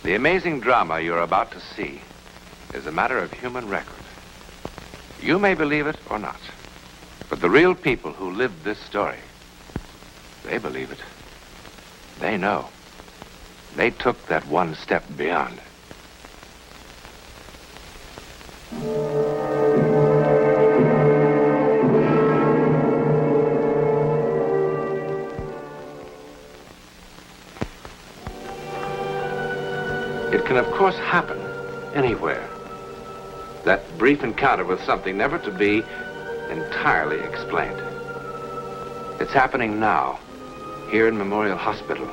The amazing drama you're about to see is a matter of human record. You may believe it or not, but the real people who lived this story, they believe it. They know. They took that one step beyond. It can, of course, happen anywhere. That brief encounter with something never to be entirely explained. It's happening now, here in Memorial Hospital.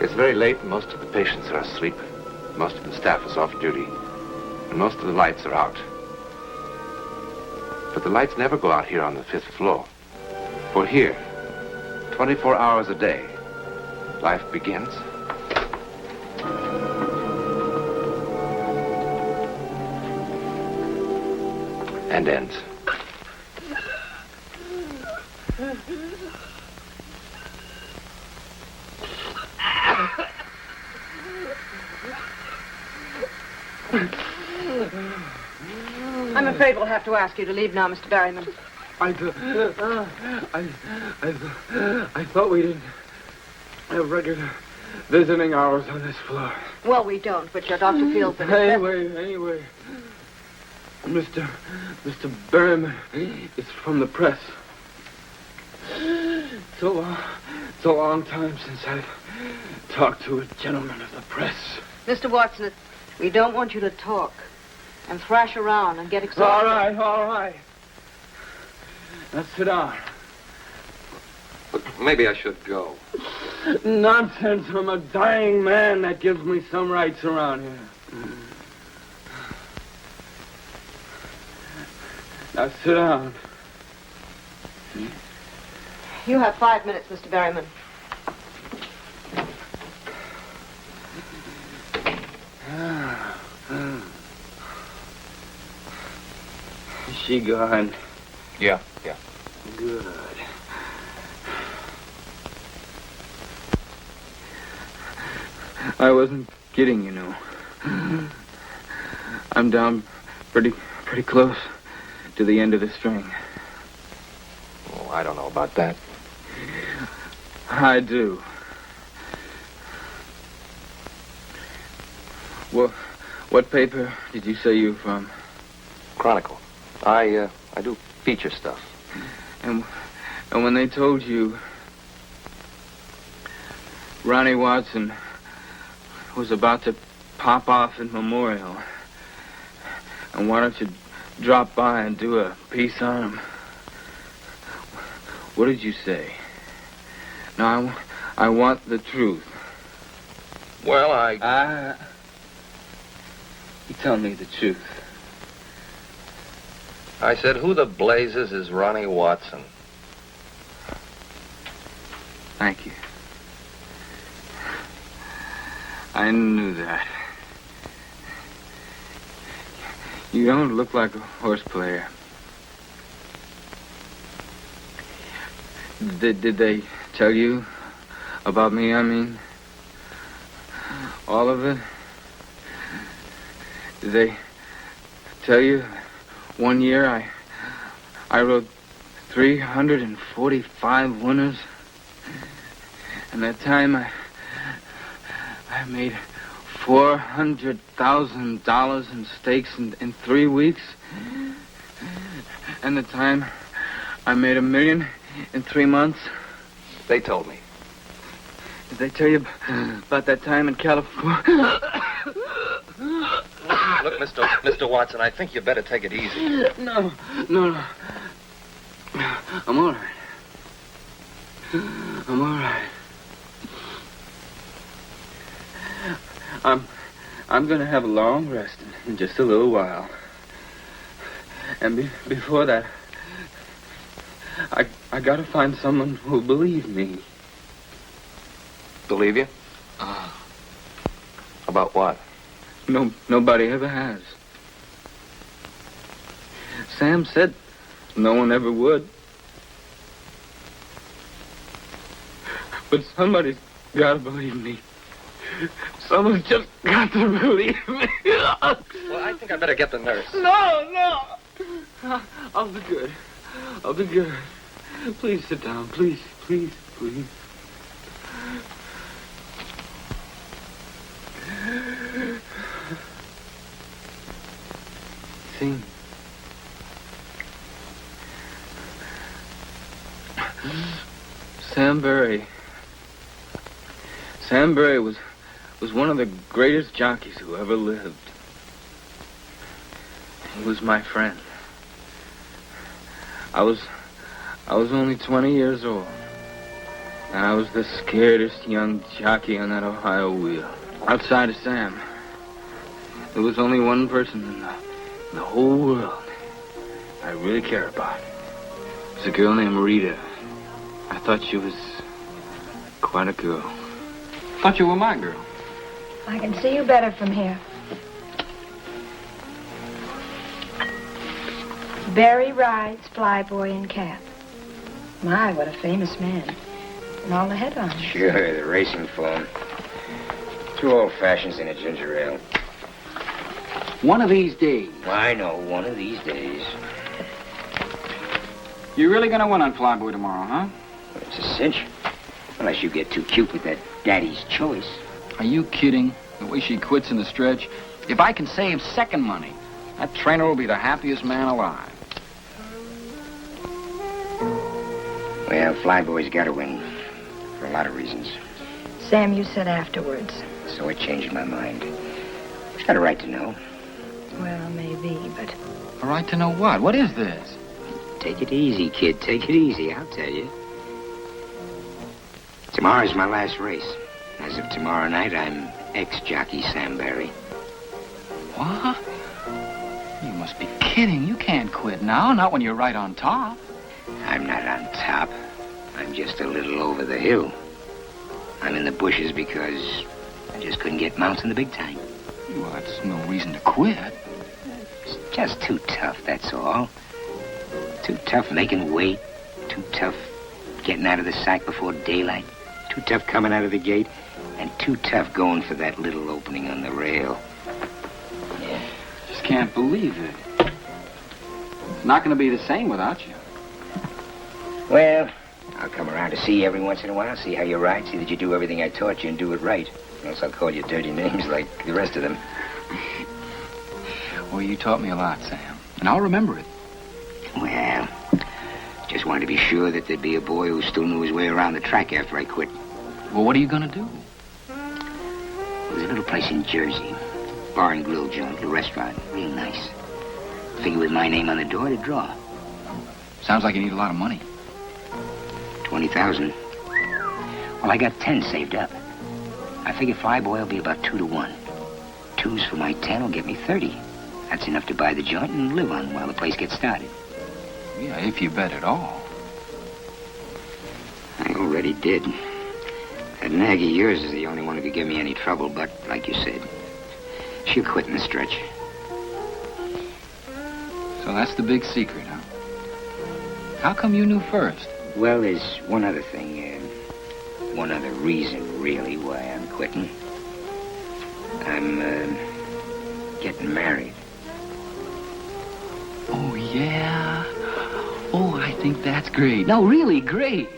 It's very late and most of the patients are asleep. Most of the staff is off duty. And most of the lights are out. But the lights never go out here on the 5th floor. For here, 24 hours a day, life begins and ends. I'm afraid we'll have to ask you to leave now, Mr. Berryman. I thought we didn't have regular visiting hours on this floor. Well, we don't, but your doctor feels that... Anyway. Mr. Berryman is from the press. It's a long time since I've talked to a gentleman of the press. Mr. Watson, we don't want you to talk and thrash around and get exhausted. All right. Now sit down. Look, maybe I should go. Nonsense. I'm a dying man. That gives me some rights around here. Now sit down. You have 5 minutes, Mr. Berryman. Is she gone? Yeah. Good. I wasn't kidding, you know. I'm down pretty close to the end of the string. Oh, I don't know about that. I do. Well, what paper did you say you were from? Chronicle. I do feature stuff. And when they told you Ronnie Watson was about to pop off in Memorial, and why don't you drop by and do a piece on him? What did you say? Now, I want the truth. Well, You tell me the truth. I said, who the blazes is Ronnie Watson? Thank you. I knew that. You don't look like a horse player. Did they tell you about me, I mean? All of it? Did they tell you one year I rode 345 winners? And that time I made $400,000 in stakes in 3 weeks. And the time I made $1 million in 3 months. They told me. Did they tell you about that time in California? Look, Mr. Watson, I think you better take it easy. No. I'm all right. I'm gonna have a long rest in just a little while. And before that, I gotta find someone who'll believe me. Believe you? About what? Nobody ever has. Sam said no one ever would. But somebody's gotta believe me. Someone's just got to believe me. Well, I think I better get the nurse. No. I'll be good. I'll be good. Please sit down. Please. See? Sam Berry. Sam Berry was one of the greatest jockeys who ever lived. He was my friend. I was only 20 years old, and I was the scaredest young jockey on that Ohio wheel. Outside of Sam, there was only one person in the whole world I really cared about. It was a girl named Rita. I thought she was quite a girl. Thought you were my girl. I can see you better from here. Barry rides Flyboy and Cap. My, what a famous man. And all the headlines. Sure, the racing form. 2 old fashions and a ginger ale. One of these days. I know, one of these days. You're really gonna win on Flyboy tomorrow, huh? Well, it's a cinch. Unless you get too cute with that daddy's choice. Are you kidding? The way she quits in the stretch. If I can save second money, that trainer will be the happiest man alive. Well, Flyboy's got to win. For a lot of reasons. Sam, you said afterwards. So I changed my mind. She's got a right to know. Well, maybe, but... A right to know what? What is this? Take it easy, kid. Take it easy, I'll tell you. Tomorrow's my last race. As of tomorrow night, I'm ex-jockey Sam Berry. What? You must be kidding. You can't quit now, not when you're right on top. I'm not on top. I'm just a little over the hill. I'm in the bushes because I just couldn't get mounts in the big time. Well, that's no reason to quit. It's just too tough, that's all. Too tough making weight. Too tough getting out of the sack before daylight. Too tough coming out of the gate. And too tough going for that little opening on the rail. Yeah. Just can't believe it. It's not going to be the same without you. Well, I'll come around to see you every once in a while, see how you ride, see that you do everything I taught you and do it right. Or else I'll call you dirty names like the rest of them. Well, you taught me a lot, Sam. And I'll remember it. Well, just wanted to be sure that there'd be a boy who still knew his way around the track after I quit. Well, what are you going to do? There's a little place in Jersey. Bar and grill joint, a restaurant. Real nice. Figure with my name on the door to draw. Sounds like you need a lot of money. 20,000. Well, I got 10 saved up. I figure Flyboy will be about 2 to 1. 2s for my 10 will get me 30. That's enough to buy the joint and live on while the place gets started. Yeah, if you bet at all. I already did. That nag of yours is the only one who could give me any trouble, but, like you said, she'll quit in the stretch. So that's the big secret, huh? How come you knew first? Well, there's one other thing, one other reason, really, why I'm quitting. I'm, getting married. Oh, yeah? Oh, I think that's great. No, really great.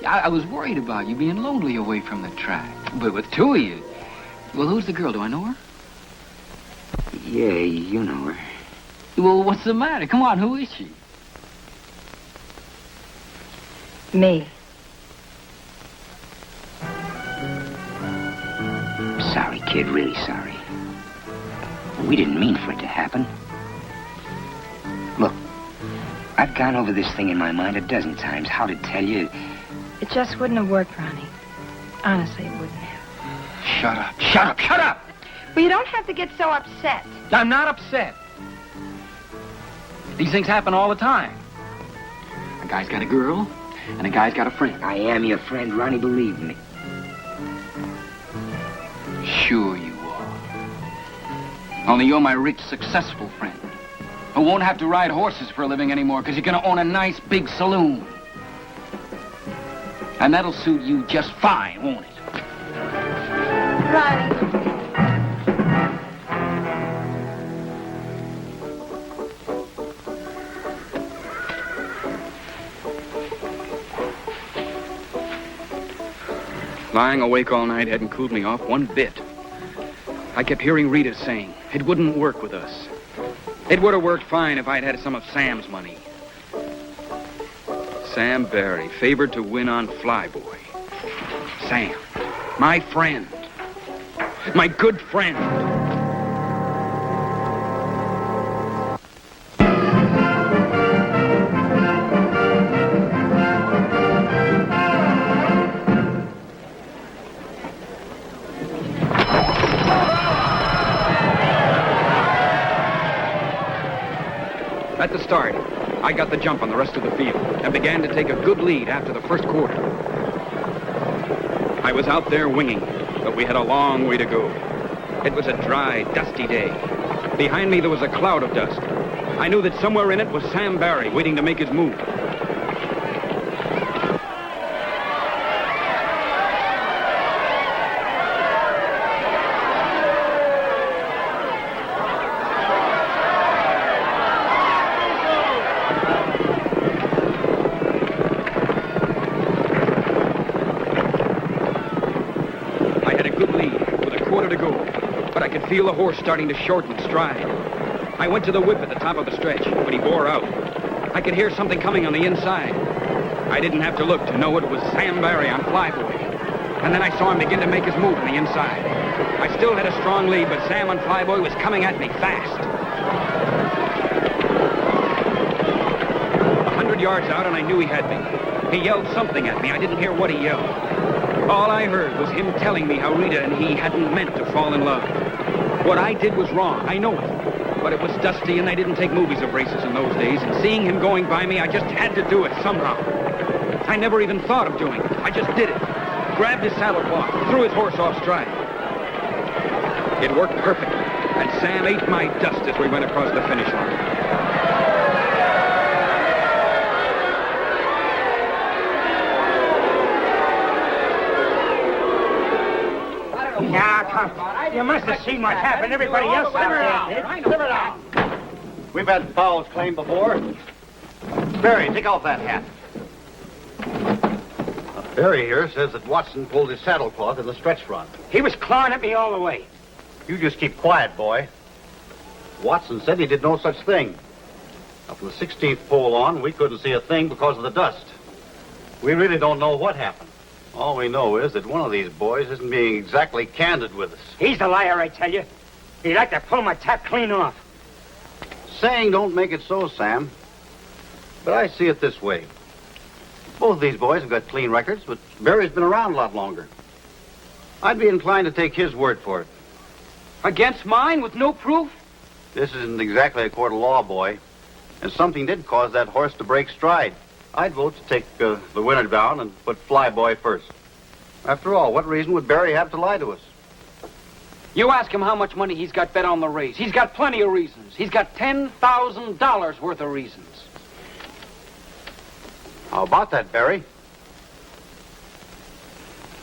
I was worried about you being lonely away from the track. But with 2 of you... Well, who's the girl? Do I know her? Yeah, you know her. Well, what's the matter? Come on, who is she? Me. Sorry, kid, really sorry. We didn't mean for it to happen. Look, I've gone over this thing in my mind a dozen times, how to tell you... It just wouldn't have worked, Ronnie. Honestly, it wouldn't have. Shut up. Shut up. Shut up! Well, you don't have to get so upset. I'm not upset. These things happen all the time. A guy's got a girl, and a guy's got a friend. I am your friend, Ronnie, believe me. Sure you are. Only you're my rich, successful friend, who won't have to ride horses for a living anymore because you're going to own a nice, big saloon. And that'll suit you just fine, won't it? Riley. Lying awake all night hadn't cooled me off one bit. I kept hearing Rita saying it wouldn't work with us. It would have worked fine if I'd had some of Sam's money. Sam Barry, favored to win on Flyboy. Sam, my friend. My good friend. At the start, I got the jump on the rest of the field and began to take a good lead after the first quarter. I was out there winging, but we had a long way to go. It was a dry, dusty day. Behind me, there was a cloud of dust. I knew that somewhere in it was Sam Barry waiting to make his move. Feel the horse starting to shorten stride. I went to the whip at the top of the stretch, but he bore out. I could hear something coming on the inside. I didn't have to look to know it was Sam Barry on Flyboy. And then I saw him begin to make his move on the inside. I still had a strong lead, but Sam on Flyboy was coming at me fast. 100 yards out, and I knew he had me. He yelled something at me. I didn't hear what he yelled. All I heard was him telling me how Rita and he hadn't meant to fall in love. What I did was wrong, I know it. But it was dusty and they didn't take movies of races in those days, and seeing him going by me, I just had to do it somehow. I never even thought of doing it. I just did it. Grabbed his saddle cloth, threw his horse off stride. It worked perfectly, and Sam ate my dust as we went across the finish line. Now, come. You must have seen what happened. Everybody else out there did. Simmer down. We've had fouls claimed before. Barry, take off that hat. Barry here says that Watson pulled his saddlecloth in the stretch run. He was clawing at me all the way. You just keep quiet, boy. Watson said he did no such thing. Now, from the 16th pole on, we couldn't see a thing because of the dust. We really don't know what happened. All we know is that one of these boys isn't being exactly candid with us. He's the liar, I tell you. He'd like to pull my tap clean off. Saying don't make it so, Sam. But I see it this way. Both of these boys have got clean records, but Barry's been around a lot longer. I'd be inclined to take his word for it. Against mine with no proof? This isn't exactly a court of law, boy. And something did cause that horse to break stride. I'd vote to take the winner down and put Flyboy first. After all, what reason would Barry have to lie to us? You ask him how much money he's got bet on the race. He's got plenty of reasons. He's got $10,000 worth of reasons. How about that, Barry?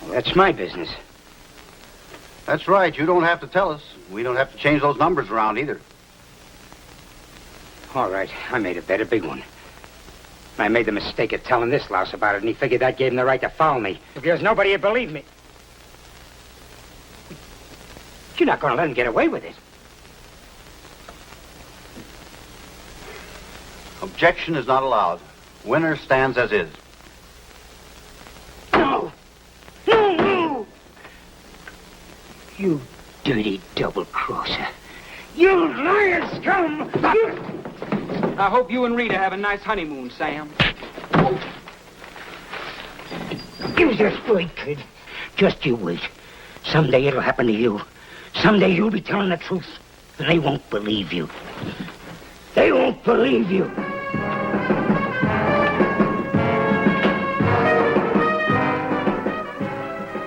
Well, that's my business. That's right. You don't have to tell us. We don't have to change those numbers around either. All right, I made a bet, a big one. I made the mistake of telling this louse about it, and he figured that gave him the right to foul me. Because nobody would believe me. You're not going to let him get away with it. Objection is not allowed. Winner stands as is. No! No, no! You dirty double-crosser. You liar scum! I hope you and Rita have a nice honeymoon, Sam. Give us straight, kid. Just you wait. Someday it'll happen to you. Someday you'll be telling the truth, and they won't believe you. They won't believe you.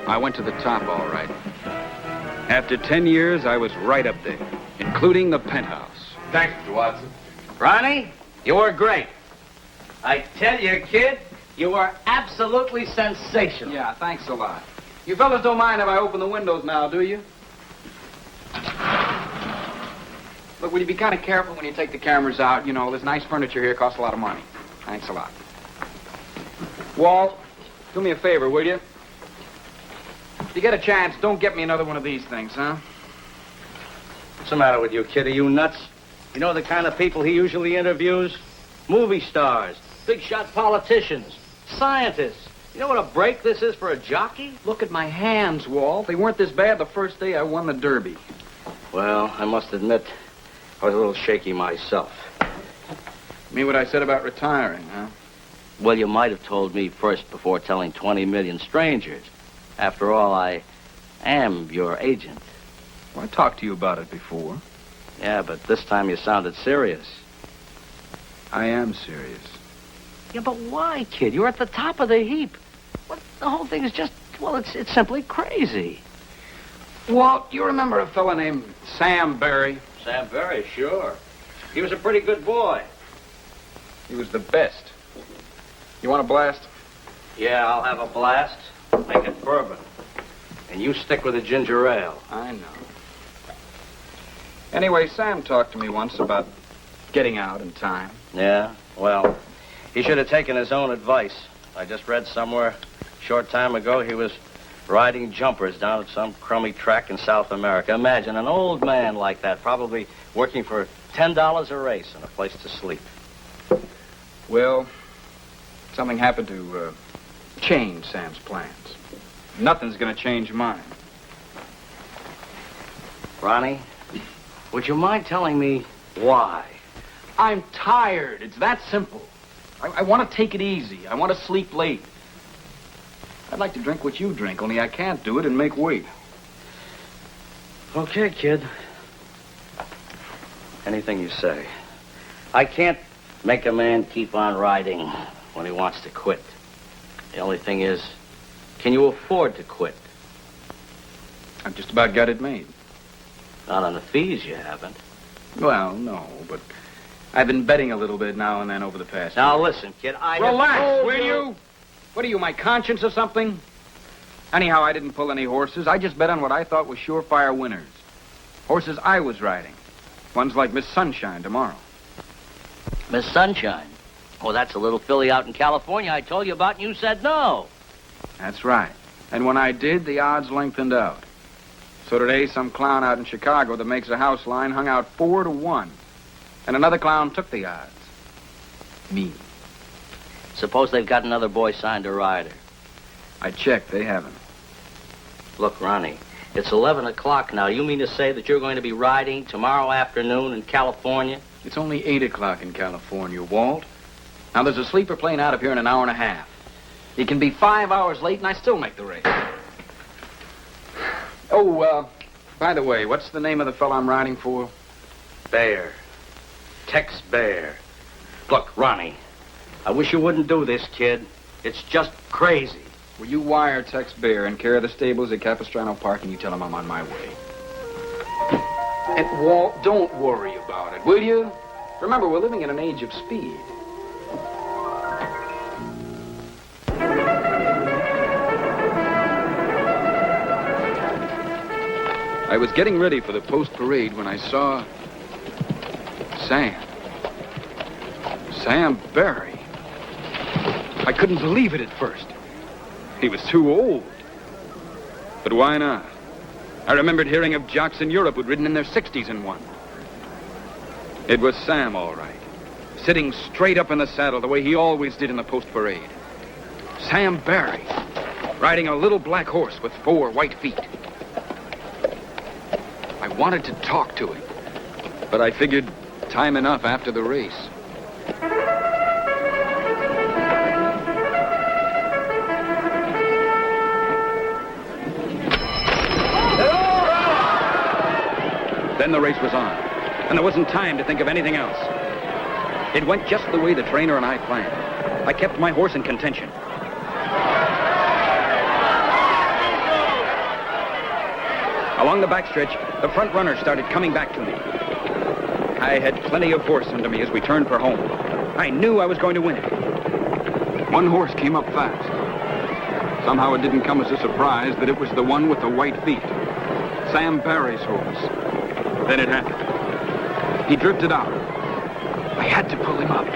I went to the top, all right. After 10 years, I was right up there, including the penthouse. Thanks, Mr. Watson. Ronnie, you were great. I tell you, kid, you were absolutely sensational. Yeah, thanks a lot. You fellas don't mind if I open the windows now, do you? Look, will you be kind of careful when you take the cameras out? You know, this nice furniture here costs a lot of money. Thanks a lot. Walt, do me a favor, will you? If you get a chance, don't get me another one of these things, huh? What's the matter with you, kid? Are you nuts? You know the kind of people he usually interviews? Movie stars, big-shot politicians, scientists. You know what a break this is for a jockey? Look at my hands, Walt. They weren't this bad the first day I won the Derby. Well, I must admit, I was a little shaky myself. Mean what I said about retiring, huh? Well, you might have told me first before telling 20 million strangers. After all, I am your agent. Well, I talked to you about it before. Yeah, but this time you sounded serious. I am serious. Yeah, but why, kid? You're at the top of the heap. What? The whole thing is just, well, it's simply crazy. Walt, you remember a fella named Sam Barry? Sam Barry, sure. He was a pretty good boy. He was the best. You want a blast? Yeah, I'll have a blast. Make it bourbon. And you stick with the ginger ale. I know. Anyway, Sam talked to me once about getting out in time. Yeah? Well, he should have taken his own advice. I just read somewhere a short time ago he was riding jumpers down at some crummy track in South America. Imagine an old man like that, probably working for $10 a race and a place to sleep. Well, something happened to change Sam's plans. Nothing's going to change mine. Ronnie, would you mind telling me why? I'm tired. It's that simple. I want to take it easy. I want to sleep late. I'd like to drink what you drink, only I can't do it and make weight. Okay, kid. Anything you say. I can't make a man keep on riding when he wants to quit. The only thing is, can you afford to quit? I've just about got it made. Not on the fees, you haven't. Well, no, but I've been betting a little bit now and then over the past Now, year. listen, kid, Relax, will you? What are you, my conscience or something? Anyhow, I didn't pull any horses. I just bet on what I thought was surefire winners. Horses I was riding. Ones like Miss Sunshine tomorrow. Miss Sunshine? Oh, that's a little filly out in California I told you about, and you said no. That's right. And when I did, the odds lengthened out. So today, some clown out in Chicago that makes a house line hung out 4-1. And another clown took the odds. Me. Suppose they've got another boy signed a rider. I checked. They haven't. Look, Ronnie, it's 11 o'clock now. You mean to say that you're going to be riding tomorrow afternoon in California? It's only 8 o'clock in California, Walt. Now, there's a sleeper plane out of here in an hour and a half. He can be 5 hours late, and I still make the race. Oh, by the way, what's the name of the fellow I'm riding for? Bear. Tex Bear. Look, Ronnie, I wish you wouldn't do this, kid. It's just crazy. Will you wire Tex Bear and carry the stables at Capistrano Park, and you tell him I'm on my way? And, Walt, don't worry about it, will you? Remember, we're living in an age of speed. I was getting ready for the post-parade when I saw Sam. Sam Barry. I couldn't believe it at first. He was too old. But why not? I remembered hearing of jocks in Europe who'd ridden in their 60s and won. It was Sam, all right. Sitting straight up in the saddle the way he always did in the post-parade. Sam Barry, riding a little black horse with 4 white feet. I wanted to talk to him, but I figured time enough after the race. Then the race was on, and there wasn't time to think of anything else. It went just the way the trainer and I planned. I kept my horse in contention. Along the backstretch, the front runner started coming back to me. I had plenty of force under me as we turned for home. I knew I was going to win it. One horse came up fast. Somehow it didn't come as a surprise that it was the one with the white feet. Sam Barry's horse. Then it happened. He drifted out. I had to pull him up.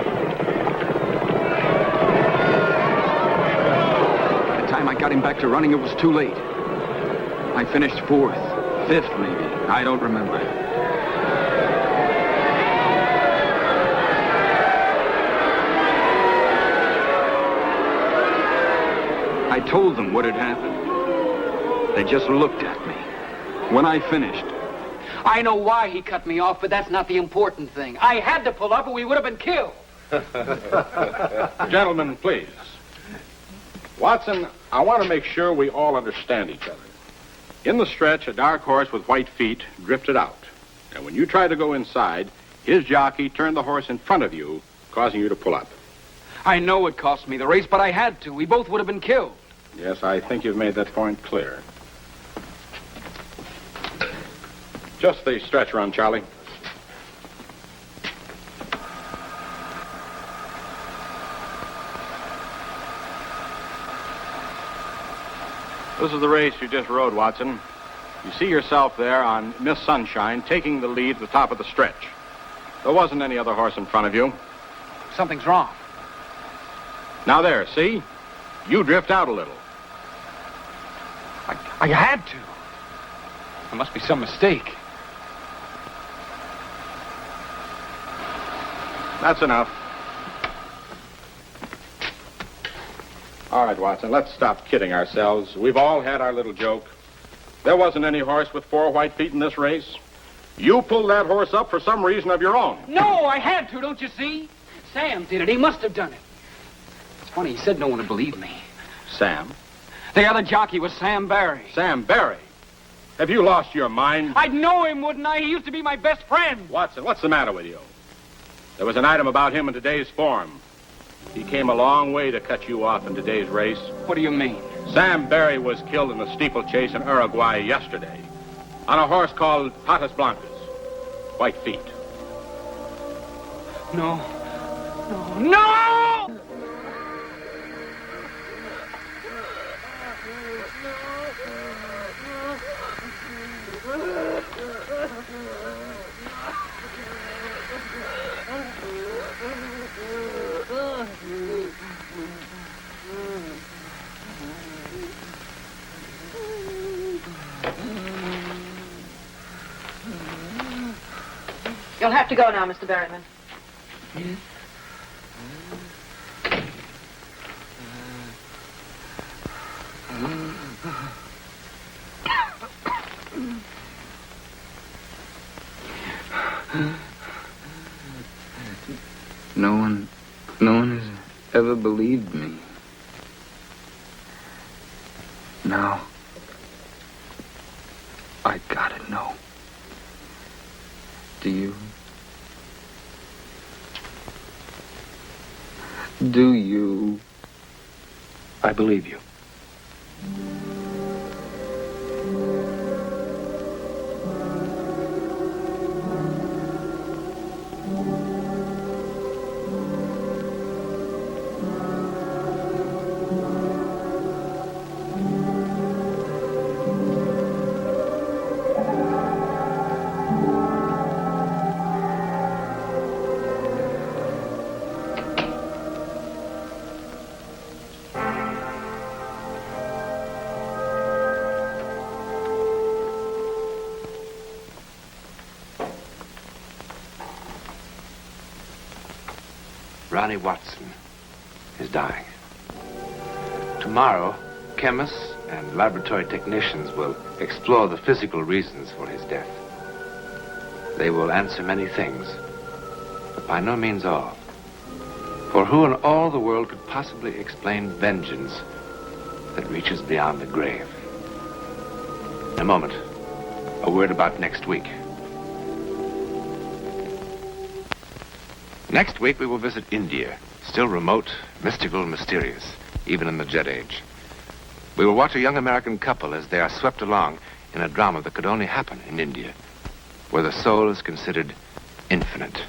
By the time I got him back to running, it was too late. I finished 4th, 5th maybe. I don't remember. I told them what had happened. They just looked at me. When I finished, I know why he cut me off, but that's not the important thing. I had to pull up or we would have been killed. Gentlemen, please. Watson, I want to make sure we all understand each other. In the stretch, a dark horse with white feet drifted out. And when you tried to go inside, his jockey turned the horse in front of you, causing you to pull up. I know it cost me the race, but I had to. We both would have been killed. Yes, I think you've made that point clear. Just the stretch run, Charlie. This is the race you just rode, Watson. You see yourself there on Miss Sunshine taking the lead at the top of the stretch. There wasn't any other horse in front of you. Something's wrong. Now there, see? You drift out a little. I had to. There must be some mistake. That's enough. All right, Watson, let's stop kidding ourselves. We've all had our little joke. There wasn't any horse with 4 white feet in this race. You pulled that horse up for some reason of your own. No, I had to, don't you see? Sam did it. He must have done it. It's funny, he said no one would believe me. Sam? The other jockey was Sam Barry. Sam Barry? Have you lost your mind? I'd know him, wouldn't I? He used to be my best friend. Watson, what's the matter with you? There was an item about him in today's form. He came a long way to cut you off in today's race. What do you mean? Sam Barry was killed in a steeplechase in Uruguay yesterday on a horse called Patas Blancas. White feet. No. No! You'll have to go now, Mr. Berryman. No one has ever believed me. Now, I gotta know. Do you? Do you? I believe you. Ronnie Watson is dying. Tomorrow, chemists and laboratory technicians will explore the physical reasons for his death. They will answer many things, but by no means all. For who in all the world could possibly explain vengeance that reaches beyond the grave? In a moment, a word about next week. Next week, we will visit India, still remote, mystical, mysterious, even in the Jet Age. We will watch a young American couple as they are swept along in a drama that could only happen in India, where the soul is considered infinite.